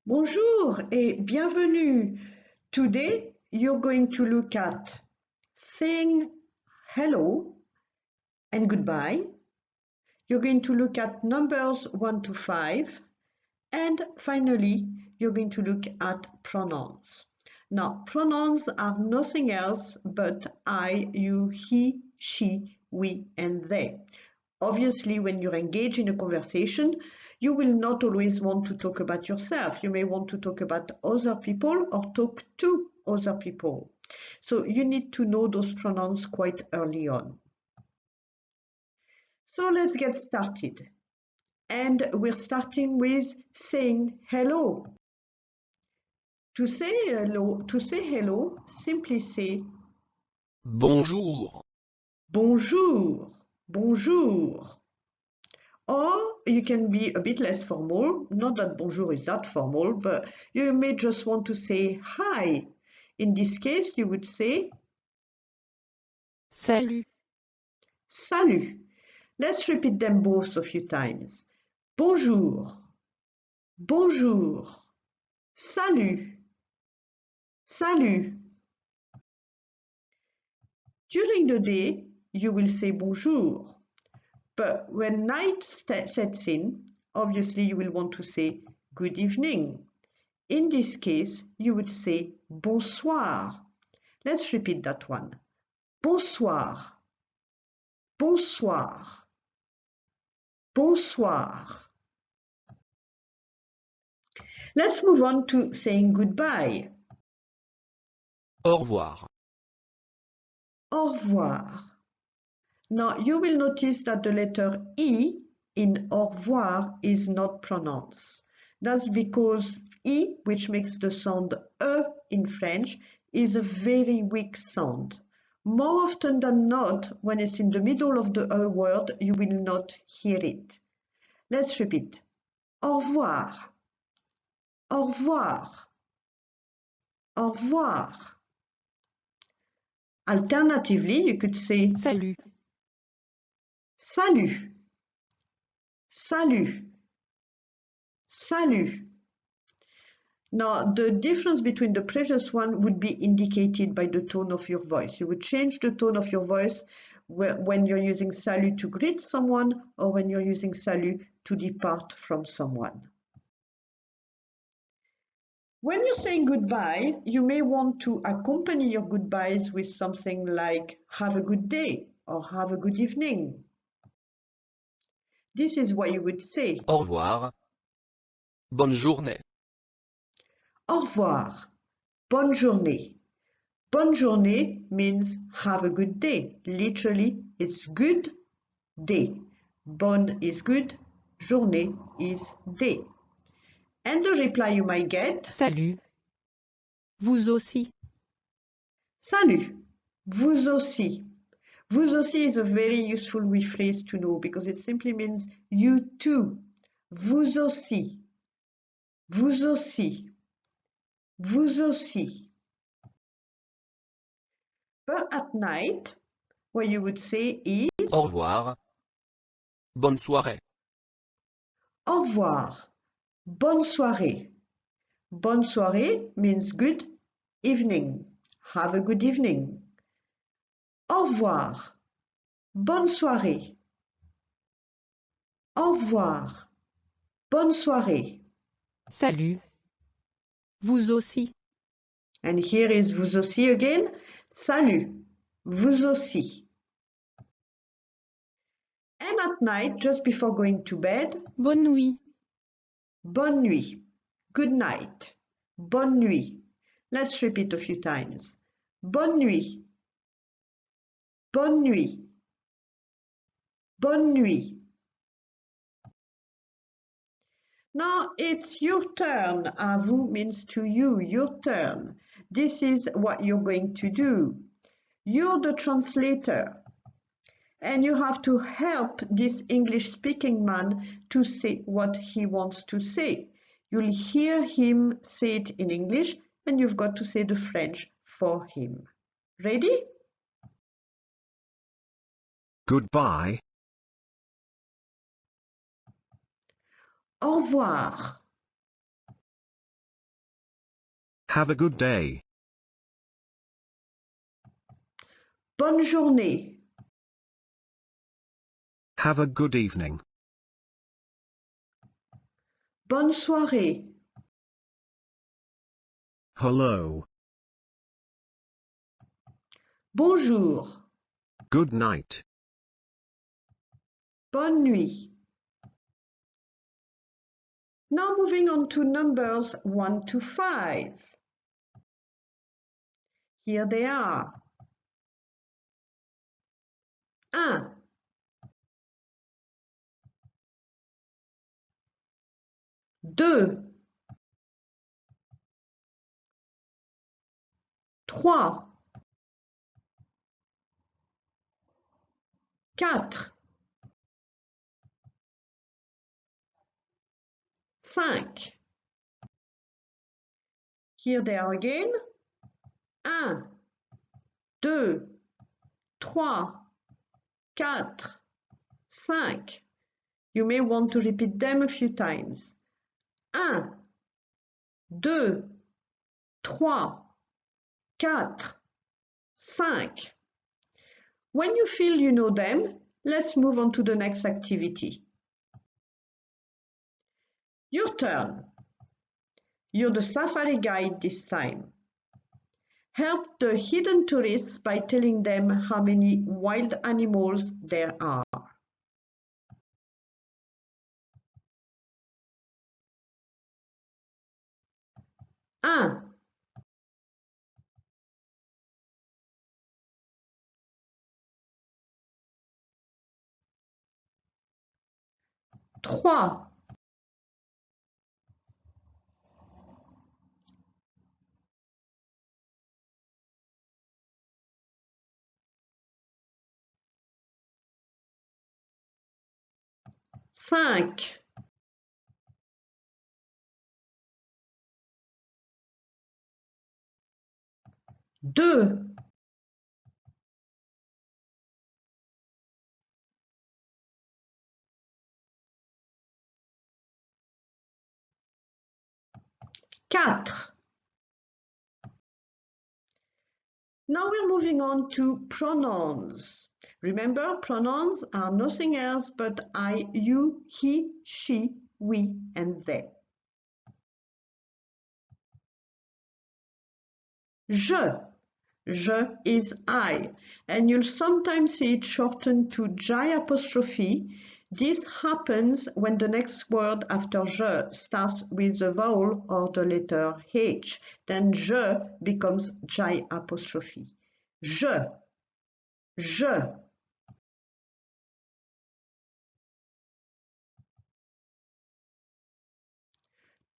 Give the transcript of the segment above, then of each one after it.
Bonjour et bienvenue. Today you're going to look at saying hello and goodbye. You're going to look at numbers 1 to 5 and finally you're going to look at pronouns. Now pronouns are nothing else but I, you, he, she, we and they. Obviously, when you're engaged in a conversation, you will not always want to talk about yourself. You may want to talk about other people or talk to other people. So you need to know those pronouns quite early on. So let's get started. And we're starting with saying hello. To say hello, simply say Bonjour. bonjour, bonjour. Or you can be a bit less formal, not that bonjour is that formal, but you may just want to say hi. In this case, you would say Salut. salut. Let's repeat them both a few times. Bonjour, bonjour, salut, salut. During the day, you will say bonjour, but when night sets in, obviously you will want to say good evening. In this case, you would say bonsoir. Let's repeat that one. Bonsoir, bonsoir, bonsoir. Let's move on to saying goodbye. Au revoir. Au revoir. Now you will notice that the letter E in au revoir is not pronounced. That's because E, which makes the sound E in French, is a very weak sound. More often than not, when it's in the middle of the E word, you will not hear it. Let's repeat. Au revoir. Au revoir. Au revoir. Alternatively, you could say Salut. salut. Salut. Salut. Now, the difference between the previous one would be indicated by the tone of your voice. You would change the tone of your voice when you're using salut to greet someone or when you're using salut to depart from someone. When you're saying goodbye, you may want to accompany your goodbyes with something like have a good day or have a good evening. This is what you would say. Au revoir. Bonne journée. Au revoir. Bonne journée. Bonne journée means have a good day. Literally, it's good day. Bonne is good, journée is day. And the reply you might get, Salut. Vous aussi. salut, vous aussi. Vous aussi is a very useful rephrase to know because it simply means you too. Vous aussi. Vous aussi. Vous aussi. But at night, what you would say is Au revoir. Bonne soirée. au revoir. Bonne soirée. Bonne soirée means good evening. Have a good evening. Au revoir. Bonne soirée. Au revoir. Bonne soirée. Salut. Vous aussi. And here is vous aussi again. Salut. Vous aussi. And at night, just before going to bed, Bonne nuit. bonne nuit. Good night. Bonne nuit. Let's repeat a few times. Bonne nuit. Bonne nuit. Bonne nuit. Now it's your turn. À vous means to you, your turn. This is what you're going to do. You're the translator. And you have to help this English-speaking man to say what he wants to say. You'll hear him say it in English, and you've got to say the French for him. Ready? Goodbye. Au revoir. Have a good day. Bonne journée. Have a good evening. Bonne soirée. Hello. Bonjour. Good night. Bonne nuit. Now moving on to numbers 1 to 5. Here they are. 1, 2, 3, 4, 5. Here they are again. 1, 2, 3, 4, 5. You may want to repeat them a few times. 1, 2, 3, 4, 5. When you feel you know them, let's move on to the next activity. Your turn. You're the safari guide this time. Help the hidden tourists by telling them how many wild animals there are. 1, 3, 5, 2, 4. Now we're moving on to pronouns. Remember, pronouns are nothing else but I, you, he, she, we, and they. Je. Je is I, and you'll sometimes see it shortened to J apostrophe. This happens when the next word after je starts with a vowel or the letter H. Then je becomes J apostrophe. Je. Je.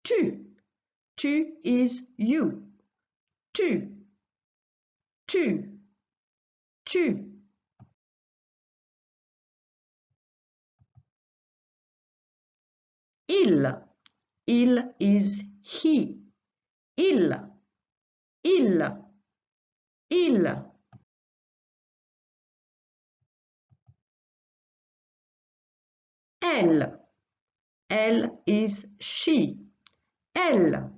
Tu. Tu is you. Tu. Tu. Tu. Il. Il is he. Il. Il. Il. Elle. Elle is she. Elle.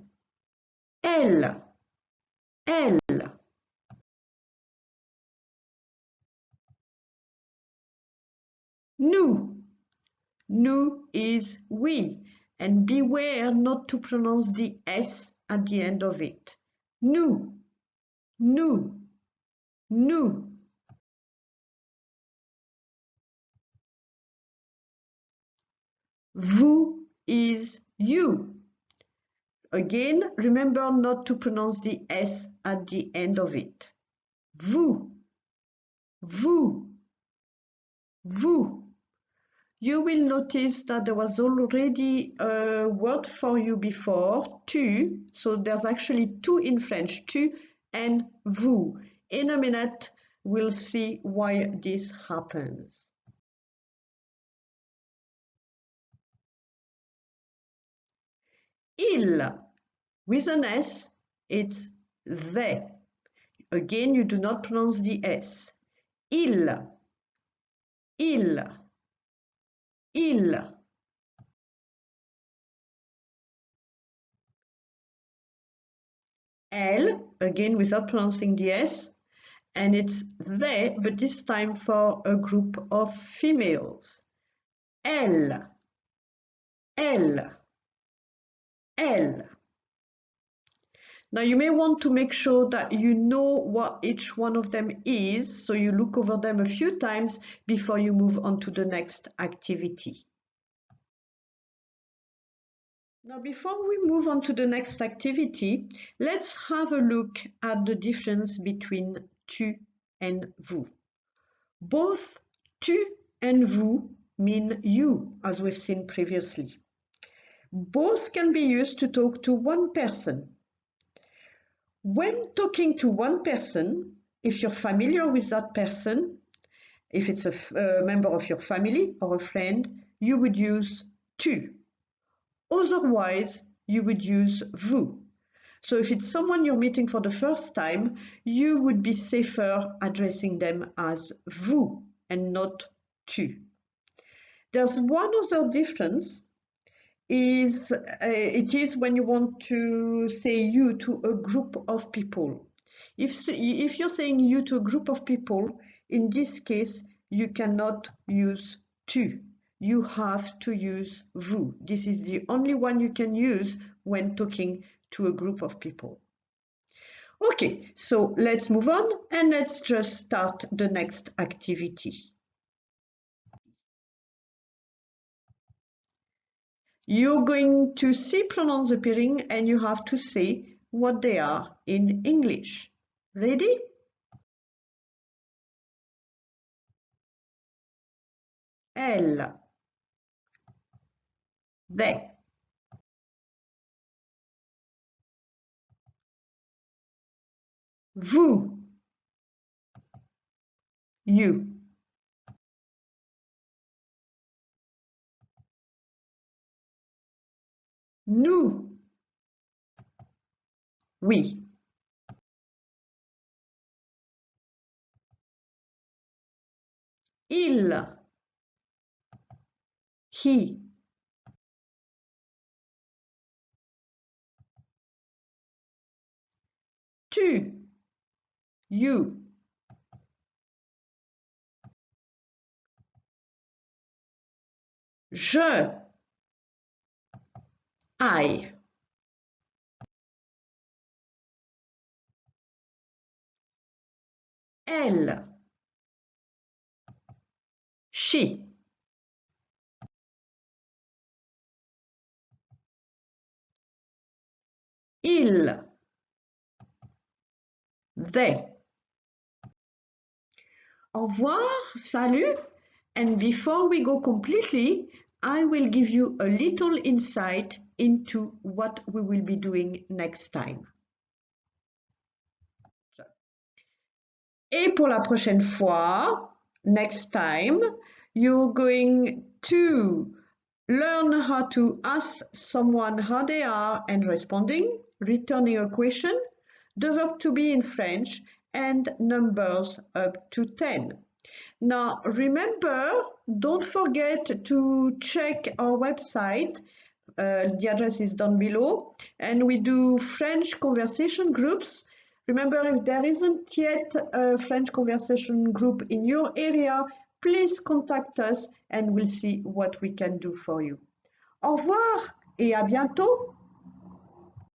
Elle. Elle. Nous. Nous is we. And beware not to pronounce the S at the end of it. Nous. Nous. Nous. Vous is you. Again, remember not to pronounce the S at the end of it. Vous. Vous. Vous. You will notice that there was already a word for you before, tu, so there's actually two in French, tu and vous. In a minute, we'll see why this happens. Il, with an S, it's they. Again, you do not pronounce the S. Il, il. Il. L, again without pronouncing the S, and it's they, but this time for a group of females. Elle, elle, elle. Now you may want to make sure that you know what each one of them is, so you look over them a few times before you move on to the next activity. Now before we move on to the next activity, let's have a look at the difference between tu and vous. Both tu and vous mean you, as we've seen previously. Both can be used to talk to one person. When talking to one person, if you're familiar with that person, if it's a member of your family or a friend, you would use tu. Otherwise, you would use vous. So if it's someone you're meeting for the first time, you would be safer addressing them as vous and not tu. There's one other difference. It is when you want to say you to a group of people. If you're saying you to a group of people, in this case, you cannot use tu. You have to use vous. This is the only one you can use when talking to a group of people. Okay, so let's move on and let's just start the next activity. You're going to see pronouns appearing and you have to say what they are in English. Ready? Elle, they, vous, you, nous, we, il, he, tu, you, je, I, elle, she, il, they. Au revoir, salut, and before we go completely, I will give you a little insight into what we will be doing next time. Et pour la prochaine fois, next time, you're going to learn how to ask someone how they are and responding, returning a question, the verb to be in French, and numbers up to 10. Now, remember, don't forget to check our website. The address is down below, and we do French conversation groups. Remember, if there isn't yet a French conversation group in your area, please contact us and we'll see what we can do for you. Au revoir et à bientôt!